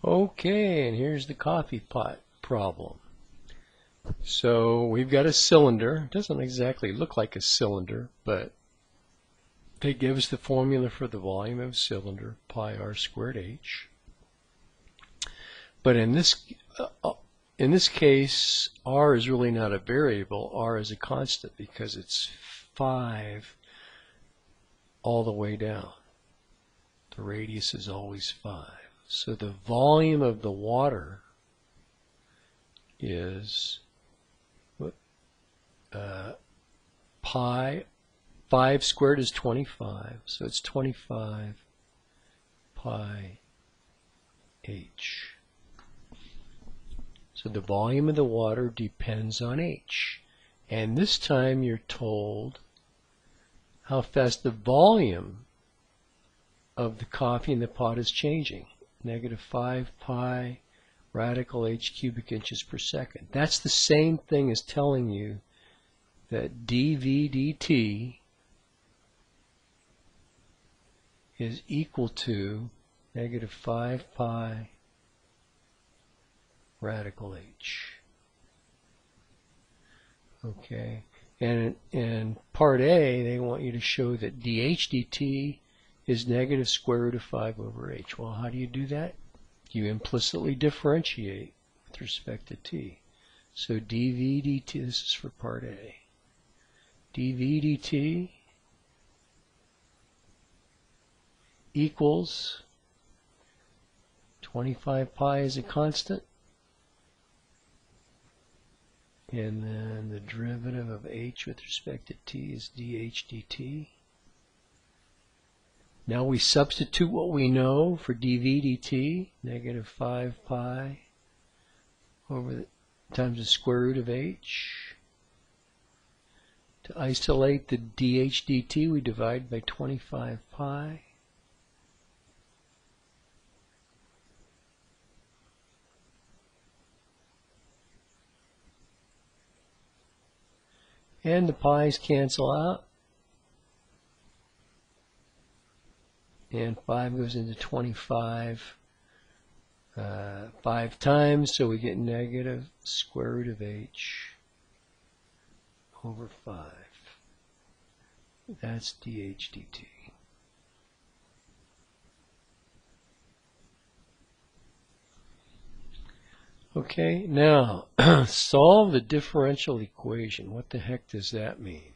Okay, and here's the coffee pot problem. So we've got a cylinder. It doesn't exactly look like a cylinder, but they give us the formula for the volume of a cylinder, pi r squared h. But in this case, r is really not a variable. R is a constant because it's 5 all the way down. The radius is always 5. So the volume of the water is pi, 5 squared is 25, so it's 25 pi h. So the volume of the water depends on h. And this time you're told how fast the volume of the coffee in the pot is changing. -5 pi radical h cubic inches per second. That's the same thing as telling you that dV dt is equal to -5 pi radical h. Okay, and in part A they want you to show that dH dt is -√5/h. Well, how do you do that? You implicitly differentiate with respect to t. So dV dt, this is for part A. dV dt equals 25 pi is a constant, and then the derivative of h with respect to t is dH dt. Now we substitute what we know for dV dt, -5 pi times the square root of h. To isolate the dH dt, we divide by 25 pi. And the pi's cancel out. And 5 goes into 25 5 times, so we get -√h over 5. That's dH dt. Okay, now solve the differential equation. What the heck does that mean?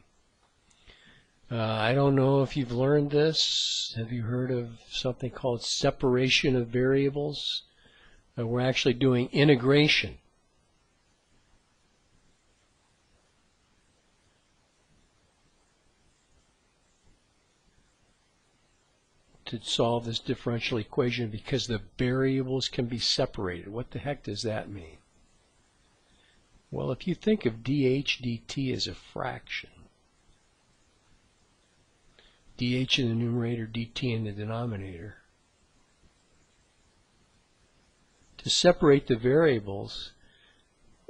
I don't know if you've learned this. Have you heard of something called separation of variables? We're actually doing integration. To solve this differential equation because the variables can be separated. What the heck does that mean? Well, if you think of dH dt as a fraction, dH in the numerator, dt in the denominator, to separate the variables,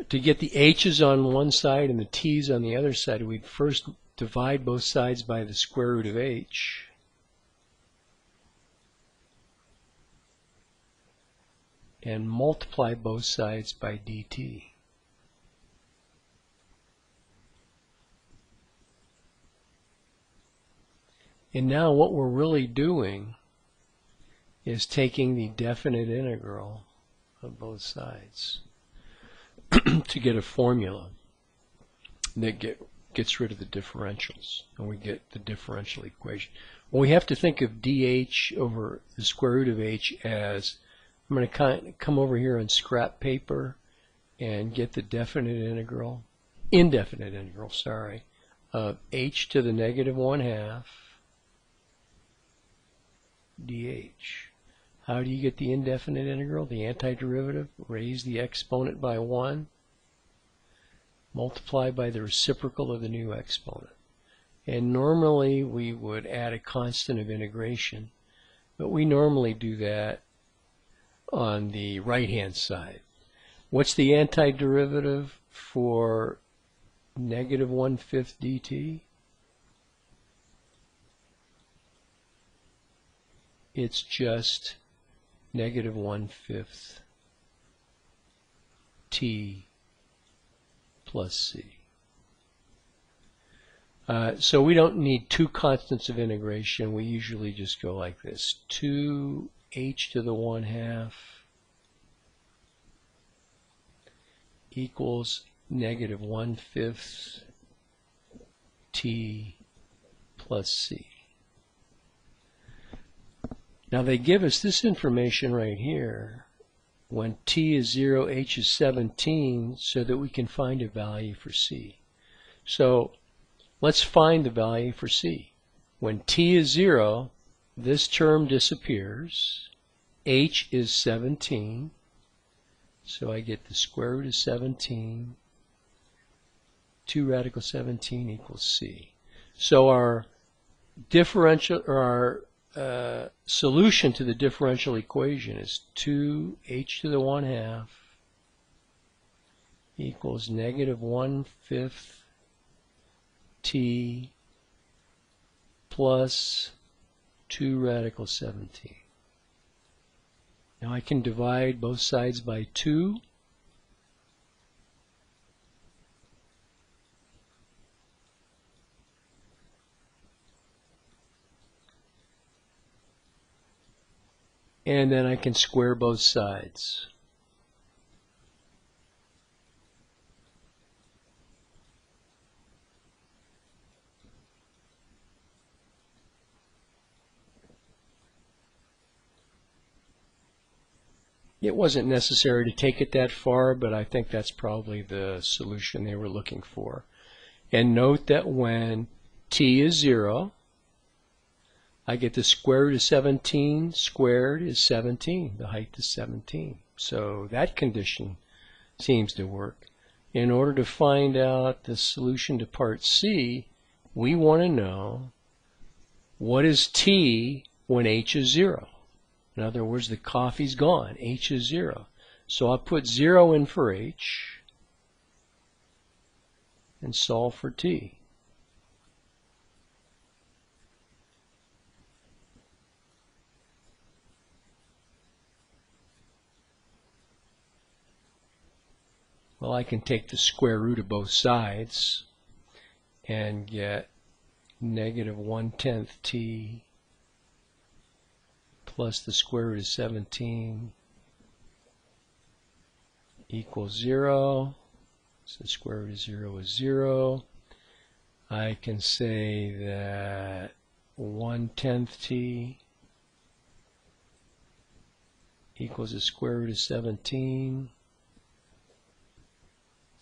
to get the h's on one side and the t's on the other side, we'd first divide both sides by the square root of h. And multiply both sides by dt. And now what we're really doing is taking the definite integral of both sides to get a formula that gets rid of the differentials, and we get the differential equation. Well, we have to think of dH over the square root of h as, I'm going to come over here on scrap paper and get the indefinite integral, of h to the -1/2 dH. How do you get the indefinite integral? The antiderivative, raise the exponent by 1, multiply by the reciprocal of the new exponent. And normally we would add a constant of integration, but we normally do that on the right-hand side. What's the antiderivative for -1/5 dt? It's just negative 1/5 t plus c. So we don't need two constants of integration. We usually just go like this. 2h to the 1/2 equals negative 1/5 t plus c. Now they give us this information right here. When t is 0, h is 17, so that we can find a value for c. So let's find the value for c. When t is 0, this term disappears. H is 17, so I get the square root of 17. 2 radical 17 equals c. So our differential, or our solution to the differential equation is 2h to the 1/2 equals negative 1/5 t plus 2 radical 17. Now I can divide both sides by 2. And then I can square both sides. It wasn't necessary to take it that far, but I think that's probably the solution they were looking for. And note that when t is 0, I get the square root of 17 squared is 17. The height is 17. So that condition seems to work. In order to find out the solution to part C, we want to know what is t when h is 0. In other words, the coffee's gone. H is 0. So I'll put 0 in for h and solve for t. Well, I can take the square root of both sides and get negative 1/10 t plus the square root of 17 equals 0. So the square root of 0 is 0. I can say that 1/10 t equals the square root of 17.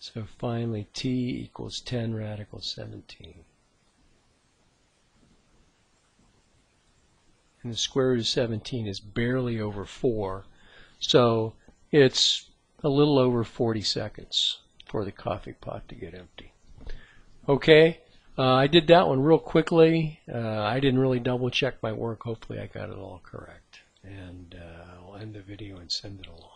So finally t equals 10 radical 17. And the square root of 17 is barely over 4. So it's a little over 40 seconds for the coffee pot to get empty. Okay, I did that one real quickly. I didn't really double check my work. Hopefully I got it all correct. And I'll end the video and send it along.